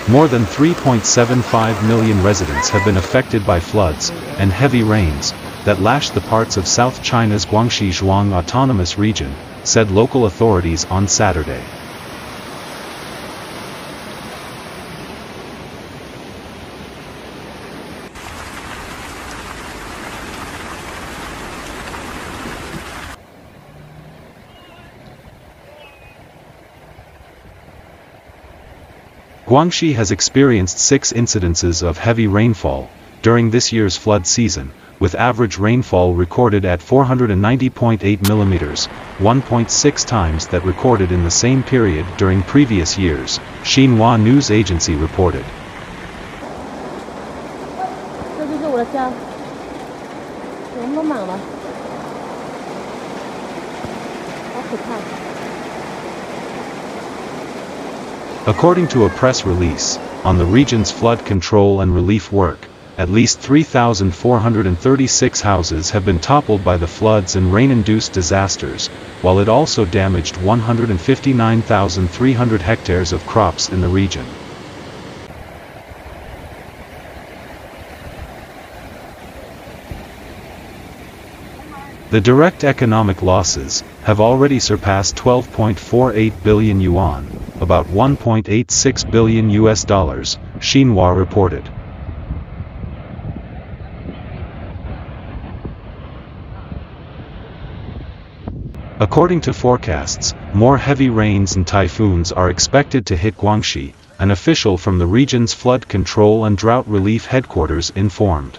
More than 3.75 million residents have been affected by floods and heavy rains that lashed the parts of South China's Guangxi Zhuang Autonomous Region, said local authorities on Saturday. Guangxi has experienced 6 incidences of heavy rainfall during this year's flood season, with average rainfall recorded at 490.8 millimeters, 1.6 times that recorded in the same period during previous years, Xinhua News Agency reported. According to a press release, on the region's flood control and relief work, at least 3,436 houses have been toppled by the floods and rain-induced disasters, while it also damaged 159,300 hectares of crops in the region. The direct economic losses have already surpassed 12.48 billion yuan, about $1.86 billion, Xinhua reported. According to forecasts, more heavy rains and typhoons are expected to hit Guangxi, an official from the region's flood control and drought relief headquarters informed.